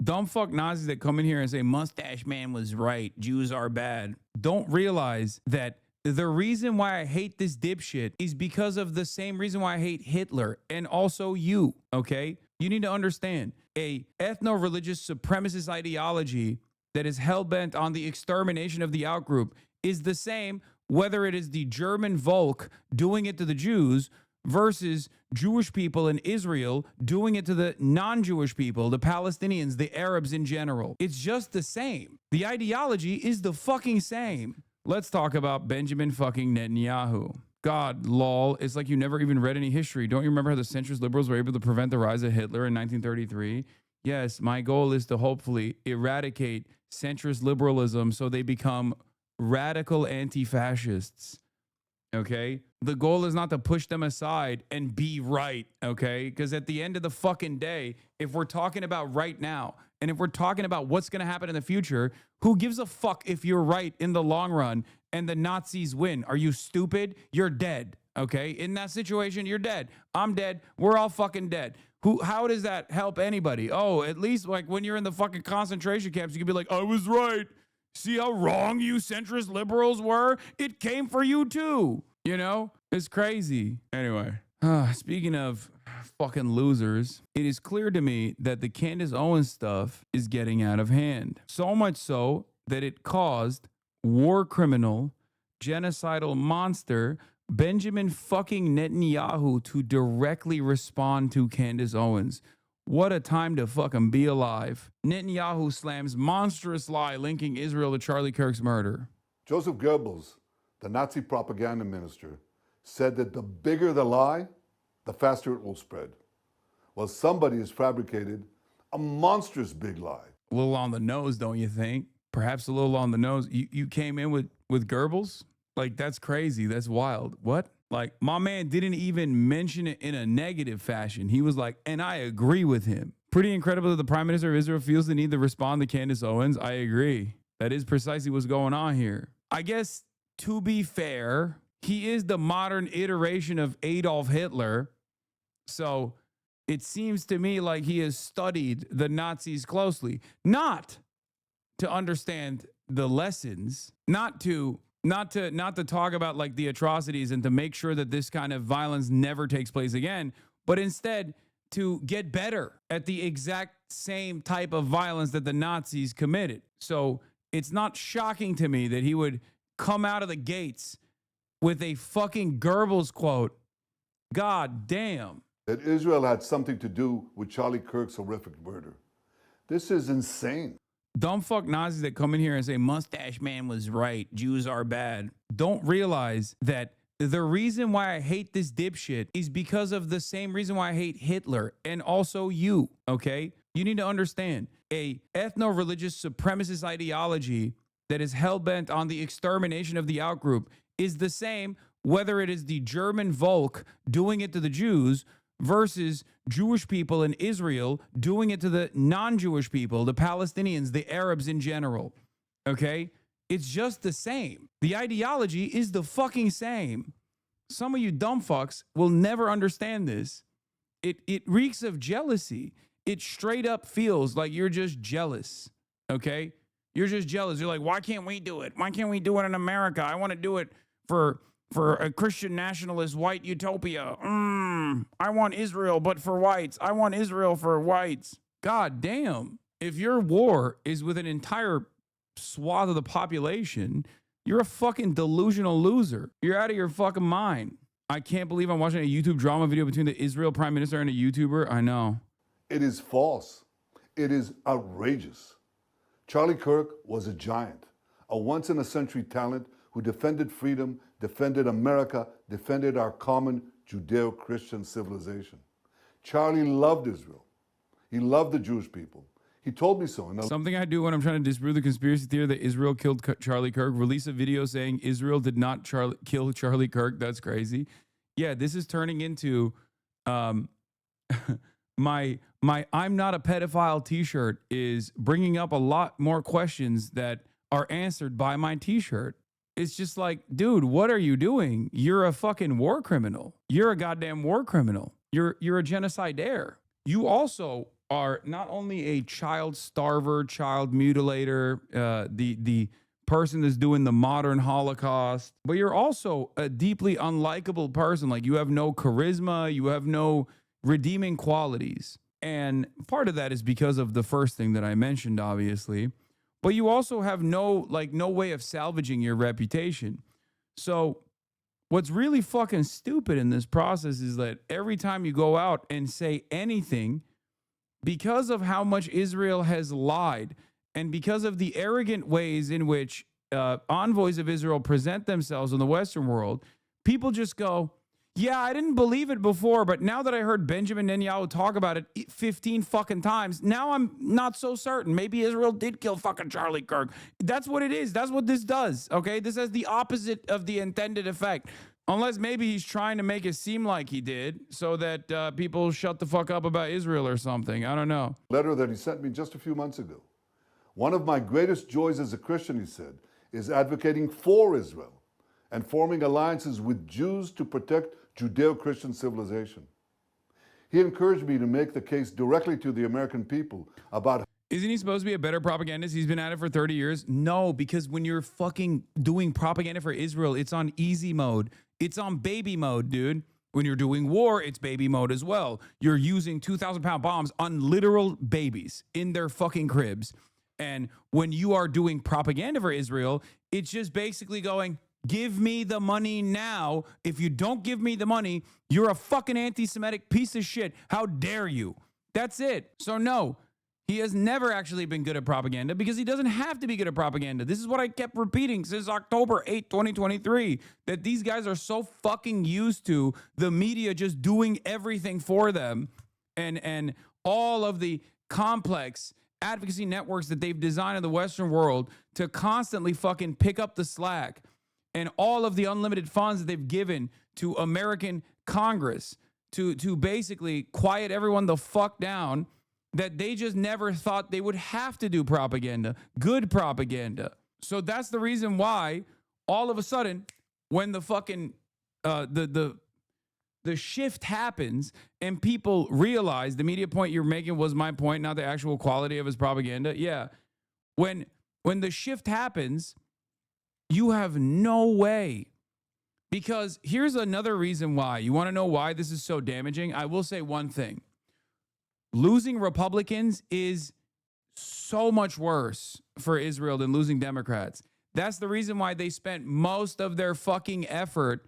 Dumb fuck Nazis that come in here and say Mustache Man was right, Jews are bad, don't realize that the reason why I hate this dipshit is because of the same reason why I hate Hitler and also you, okay? You need to understand a ethno-religious supremacist ideology that is hell-bent on the extermination of the outgroup is the same whether it is the German Volk doing it to the Jews versus Jewish people in Israel doing it to the non-Jewish people, the Palestinians, the Arabs in general. It's just the same. The ideology is the fucking same. Let's talk about Benjamin fucking Netanyahu. God, lol. It's like you never even read any history. Don't you remember how the centrist liberals were able to prevent the rise of Hitler in 1933? Yes, my goal is to hopefully eradicate centrist liberalism so they become radical anti-fascists. Okay? The goal is not to push them aside and be right, okay? Because at the end of the fucking day, if we're talking about right now, and if we're talking about what's going to happen in the future, who gives a fuck if you're right in the long run and the Nazis win? Are you stupid? You're dead, okay? In that situation, you're dead. I'm dead. We're all fucking dead. How does that help anybody? Oh, at least like when you're in the fucking concentration camps, you can be like, I was right. See how wrong you centrist liberals were? It came for you too. You know, it's crazy. Anyway, speaking of fucking losers, it is clear to me that the Candace Owens stuff is getting out of hand. So much so that it caused war criminal, genocidal monster Benjamin fucking Netanyahu to directly respond to Candace Owens. What a time to fucking be alive. Netanyahu slams monstrous lie linking Israel to Charlie Kirk's murder. Joseph Goebbels, the Nazi propaganda minister, said that the bigger the lie, the faster it will spread. Well, somebody has fabricated a monstrous big lie. A little on the nose, don't you think? Perhaps a little on the nose. You came in with Goebbels? Like, that's crazy. That's wild. What? Like, my man didn't even mention it in a negative fashion. He was like, and I agree with him. Pretty incredible that the Prime Minister of Israel feels the need to respond to Candace Owens. I agree. That is precisely what's going on here. I guess, to be fair, he is the modern iteration of Adolf Hitler. So it seems to me like he has studied the Nazis closely, not to understand the lessons, not to talk about like the atrocities and to make sure that this kind of violence never takes place again, but instead to get better at the exact same type of violence that the Nazis committed. So it's not shocking to me that he would come out of the gates with a fucking Goebbels quote. God damn. That Israel had something to do with Charlie Kirk's horrific murder. This is insane. Dumb fuck Nazis that come in here and say Mustache Man was right, Jews are bad, don't realize that the reason why I hate this dipshit is because of the same reason why I hate Hitler and also you, okay? You need to understand a ethno-religious supremacist ideology that is hell-bent on the extermination of the outgroup is the same whether it is the German Volk doing it to the Jews versus Jewish people in Israel doing it to the non-Jewish people, the Palestinians, the Arabs in general, okay? It's just the same. The ideology is the fucking same. Some of you dumb fucks will never understand this. It reeks of jealousy. It straight up feels like you're just jealous, okay? You're just jealous. You're like, why can't we do it? Why can't we do it in America? I want to do it for a Christian nationalist white utopia. I want Israel, but for whites. I want Israel for whites. God damn. If your war is with an entire swath of the population, you're a fucking delusional loser. You're out of your fucking mind. I can't believe I'm watching a YouTube drama video between the Israel Prime Minister and a YouTuber. I know. It is false. It is outrageous. Charlie Kirk was a giant, a once-in-a-century talent who defended freedom, defended America, defended our common Judeo-Christian civilization. Charlie loved Israel. He loved the Jewish people. He told me so. Something I do when I'm trying to disprove the conspiracy theory that Israel killed Charlie Kirk, release a video saying Israel did not kill Charlie Kirk. That's crazy. Yeah, this is turning into my I'm not a pedophile t-shirt is bringing up a lot more questions that are answered by my t-shirt. It's just like, dude, what are you doing? You're a fucking war criminal. You're a goddamn war criminal. You're a genocidaire. You also are not only a child starver, child mutilator, the person that's doing the modern Holocaust, but you're also a deeply unlikable person. Like, you have no charisma, you have no redeeming qualities. And part of that is because of the first thing that I mentioned, obviously, but you also have no way of salvaging your reputation. So what's really fucking stupid in this process is that every time you go out and say anything, because of how much Israel has lied and because of the arrogant ways in which envoys of Israel present themselves in the Western world, people just go, yeah, I didn't believe it before, but now that I heard Benjamin Netanyahu talk about it 15 fucking times, now I'm not so certain. Maybe Israel did kill fucking Charlie Kirk. That's what it is. That's what this does, okay? This has the opposite of the intended effect. Unless maybe he's trying to make it seem like he did so that people shut the fuck up about Israel or something. I don't know. Letter that he sent me just a few months ago. One of my greatest joys as a Christian, he said, is advocating for Israel and forming alliances with Jews to protect Judeo-Christian civilization. He encouraged me to make the case directly to the American people about. Isn't he supposed to be a better propagandist? He's been at it for 30 years. No, because when you're fucking doing propaganda for Israel, it's on easy mode. It's on baby mode, dude. When you're doing war, it's baby mode as well. You're using 2,000-pound bombs on literal babies in their fucking cribs. And when you are doing propaganda for Israel, it's just basically going, give me the money now. If you don't give me the money, you're a fucking anti-Semitic piece of shit. How dare you? That's it. So no, he has never actually been good at propaganda because he doesn't have to be good at propaganda. This is what I kept repeating since October 8th, 2023, that these guys are so fucking used to the media just doing everything for them and all of the complex advocacy networks that they've designed in the Western world to constantly fucking pick up the slack, and all of the unlimited funds that they've given to American Congress to basically quiet everyone the fuck down, that they just never thought they would have to do propaganda, good propaganda. So that's the reason why all of a sudden, when the fucking the shift happens and people realize the media point you're making was my point, not the actual quality of his propaganda. Yeah. When the shift happens, you have no way. Because here's another reason why. You want to know why this is so damaging? I will say one thing. Losing Republicans is so much worse for Israel than losing Democrats. That's the reason why they spent most of their fucking effort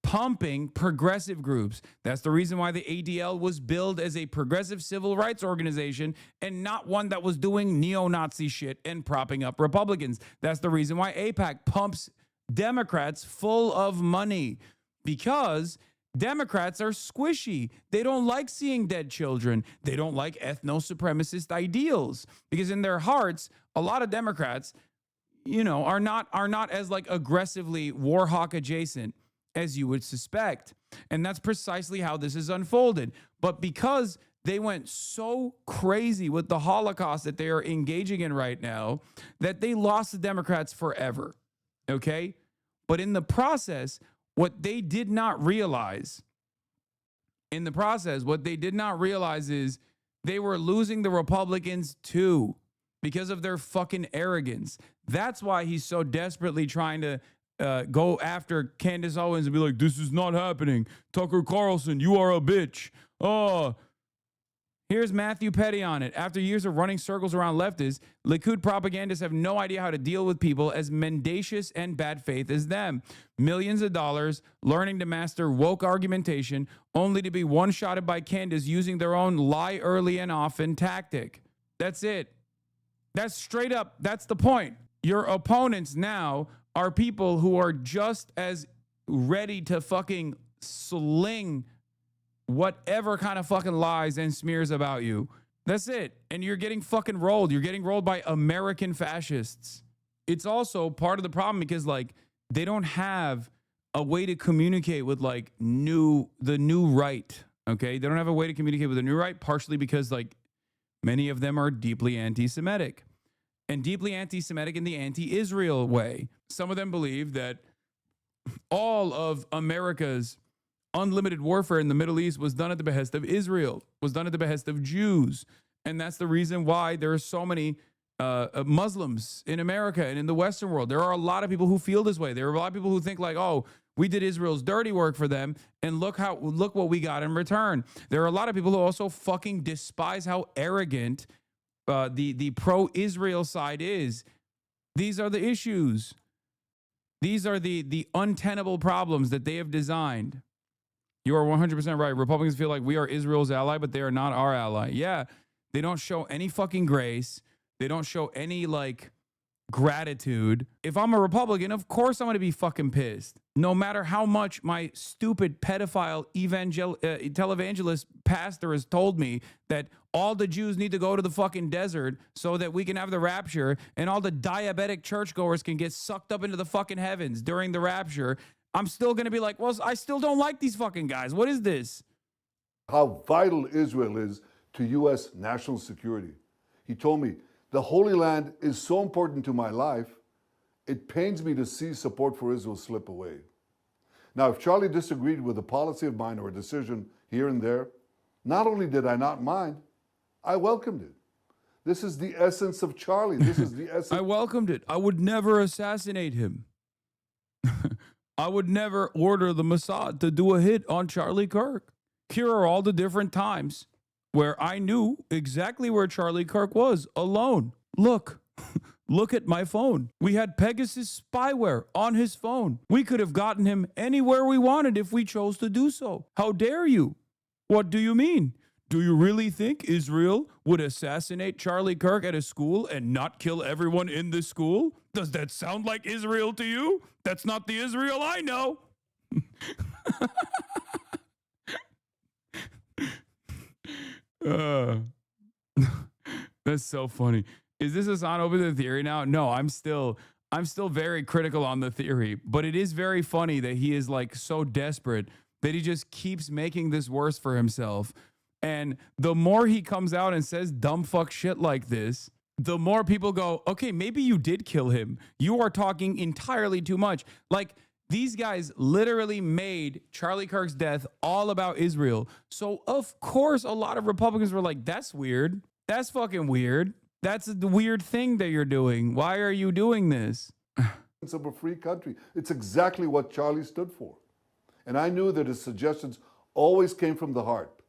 pumping progressive groups. That's the reason why the ADL was billed as a progressive civil rights organization and not one that was doing neo-Nazi shit and propping up Republicans. That's the reason why AIPAC pumps Democrats full of money, because Democrats are squishy. They don't like seeing dead children. They don't like ethno-supremacist ideals, because in their hearts, a lot of Democrats, are not as like aggressively war hawk adjacent as you would suspect. And that's precisely how this is unfolded. But because they went so crazy with the Holocaust that they are engaging in right now, that they lost the Democrats forever. Okay? But in the process, what they did not realize is they were losing the Republicans too, because of their fucking arrogance. That's why he's so desperately trying to go after Candace Owens and be like, this is not happening. Tucker Carlson, you are a bitch. Oh, here's Matthew Petty on it. After years of running circles around leftists, Likud propagandists have no idea how to deal with people as mendacious and bad faith as them. Millions of dollars learning to master woke argumentation, only to be one-shotted by Candace using their own lie early and often tactic. That's it. That's straight up. That's the point. Your opponents now are people who are just as ready to fucking sling whatever kind of fucking lies and smears about you. That's it. And you're getting fucking rolled. You're getting rolled by American fascists. It's also part of the problem because they don't have a way to communicate with the new right. Okay. They don't have a way to communicate with the new right, partially because many of them are deeply anti-Semitic. And deeply anti-Semitic in the anti-Israel way. Some of them believe that all of America's unlimited warfare in the Middle East was done at the behest of Israel, was done at the behest of Jews. And that's the reason why there are so many Muslims in America and in the Western world. There are a lot of people who feel this way. There are a lot of people who think like, oh, we did Israel's dirty work for them, and look what we got in return. There are a lot of people who also fucking despise how arrogant the pro-Israel side is. These are the issues. These are the untenable problems that they have designed. You are 100% right. Republicans feel like we are Israel's ally, but they are not our ally. Yeah, they don't show any fucking grace. They don't show any, like, gratitude. If I'm a Republican, of course I'm going to be fucking pissed. No matter how much my stupid pedophile televangelist pastor has told me that all the Jews need to go to the fucking desert so that we can have the rapture and all the diabetic churchgoers can get sucked up into the fucking heavens during the rapture, I'm still going to be like, well, I still don't like these fucking guys. What is this? How vital Israel is to U.S. national security. He told me, the Holy Land is so important to my life, it pains me to see support for Israel slip away. Now, if Charlie disagreed with a policy of mine or a decision here and there, not only did I not mind, I welcomed it. This is the essence of Charlie. This is the essence. I welcomed it. I would never assassinate him. I would never order the Mossad to do a hit on Charlie Kirk. Here are all the different times where I knew exactly where Charlie Kirk was, alone. Look, look at my phone. We had Pegasus spyware on his phone. We could have gotten him anywhere we wanted if we chose to do so. How dare you? What do you mean? Do you really think Israel would assassinate Charlie Kirk at a school and not kill everyone in the school? Does that sound like Israel to you? That's not the Israel I know. That's so funny. Is this HasanAbi the theory now? No, I'm still very critical on the theory, but it is very funny that he is like so desperate that he just keeps making this worse for himself. And the more he comes out and says dumb fuck shit like this, the more people go, okay, maybe you did kill him. You are talking entirely too much. Like, these guys literally made Charlie Kirk's death all about Israel. So, of course, a lot of Republicans were like, that's weird. That's fucking weird. That's the weird thing that you're doing. Why are you doing this? Of a free country. It's exactly what Charlie stood for. And I knew that his suggestions always came from the heart,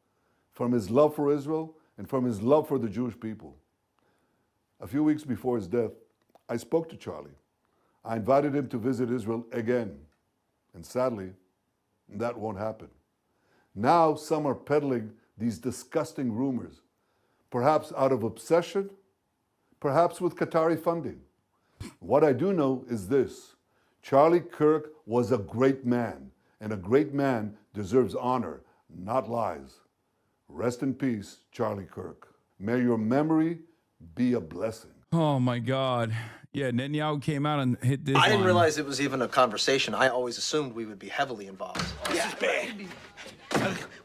from his love for Israel and from his love for the Jewish people. A few weeks before his death, I spoke to Charlie. I invited him to visit Israel again. And sadly, that won't happen. Now some are peddling these disgusting rumors, perhaps out of obsession, perhaps with Qatari funding. What I do know is this: Charlie Kirk was a great man, and a great man deserves honor, not lies. Rest in peace, Charlie Kirk. May your memory be a blessing. Oh my God. Yeah, Netanyahu came out and hit this. I didn't realize it was even a conversation. I always assumed we would be heavily involved. This is bad.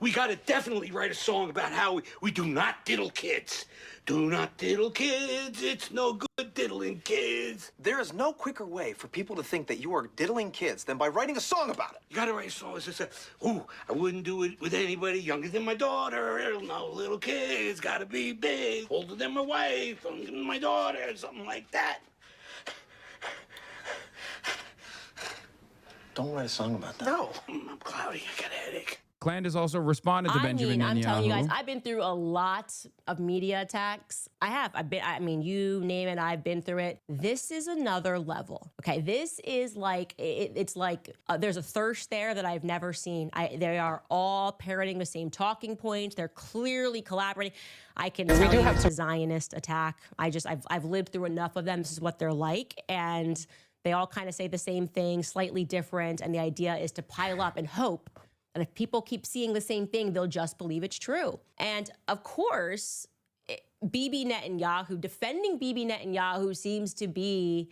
We gotta definitely write a song about how we do not diddle kids. Do not diddle kids. It's no good diddling kids. There is no quicker way for people to think that you are diddling kids than by writing a song about it. You gotta write a song that says, ooh, I wouldn't do it with anybody younger than my daughter. No little kids, gotta be big, older than my wife, older than my daughter, something like that. Don't write a song about that. No, I'm cloudy. I got a headache. Candace also responded to Benjamin Netanyahu. I'm telling you guys, I've been through a lot of media attacks. You name it, I've been through it. This is another level. Okay, this is like, it's like there's a thirst there that I've never seen. They are all parroting the same talking points. They're clearly collaborating. I can tell you it's a Zionist attack. I've lived through enough of them. This is what they're like. And they all kind of say the same thing, slightly different. And the idea is to pile up and hope. And if people keep seeing the same thing, they'll just believe it's true. And of course, defending Bibi Netanyahu seems to be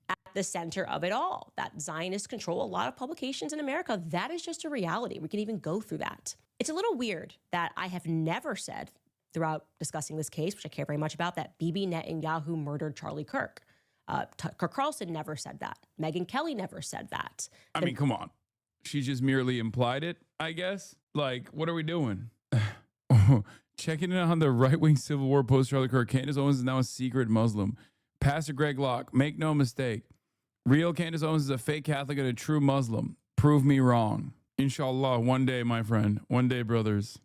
at the center of it all. That Zionists control a lot of publications in America. That is just a reality. We can even go through that. It's a little weird that I have never said throughout discussing this case, which I care very much about, that Bibi Netanyahu murdered Charlie Kirk. Tucker Carlson never said that. Megyn Kelly never said that. I mean, come on. She just merely implied it, I guess. Like, what are we doing? Checking in on the right-wing Civil War post Charlie Kirk. Candace Owens is now a secret Muslim. Pastor Greg Locke, make no mistake. Real Candace Owens is a fake Catholic and a true Muslim. Prove me wrong. Inshallah, one day, my friend. One day, brothers.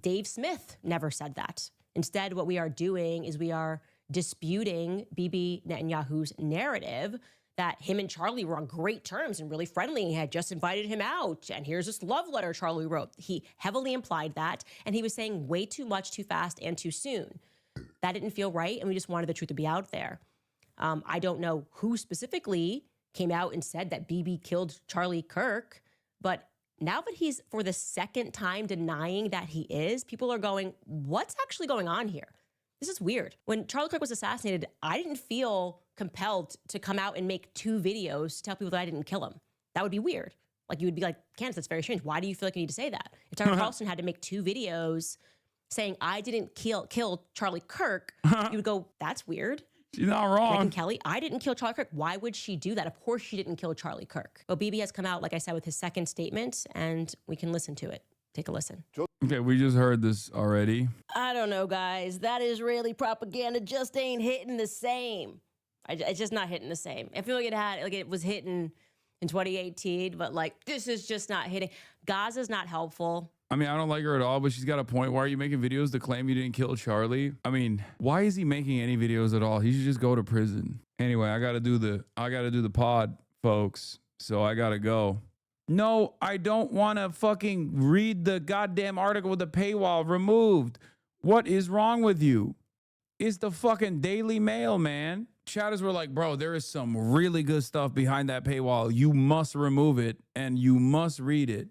Dave Smith never said that. Instead, what we are doing is we are disputing Bibi Netanyahu's narrative that him and Charlie were on great terms and really friendly and had just invited him out. And here's this love letter Charlie wrote. He heavily implied that, and he was saying way too much, too fast, and too soon. That didn't feel right, and we just wanted the truth to be out there. I don't know who specifically came out and said that Bibi killed Charlie Kirk, but now that he's for the second time denying that he is, people are going, what's actually going on here? This is weird. When Charlie Kirk was assassinated, I didn't feel compelled to come out and make 2 videos to tell people that I didn't kill him. That would be weird. Like, you would be like, Candace, that's very strange. Why do you feel like you need to say that? If Tucker Carlson had to make 2 videos saying, I didn't kill Charlie Kirk, you would go, that's weird. She's not wrong. Megyn Kelly, I didn't kill Charlie Kirk. Why would she do that? Of course she didn't kill Charlie Kirk. But Bibi has come out, like I said, with his second statement, and we can listen to it. Take a listen. Okay, we just heard this already. I don't know, guys. That Israeli propaganda just ain't hitting the same. It's just not hitting the same. I feel like it was hitting in 2018, but like this is just not hitting. Gaza's not helpful. I mean, I don't like her at all, but she's got a point. Why are you making videos to claim you didn't kill Charlie? I mean, why is he making any videos at all? He should just go to prison. Anyway, I gotta do the pod, folks. So I gotta go. No, I don't want to fucking read the goddamn article with the paywall removed. What is wrong with you? It's the fucking Daily Mail, man. Chatters were like, bro, there is some really good stuff behind that paywall. You must remove it and you must read it.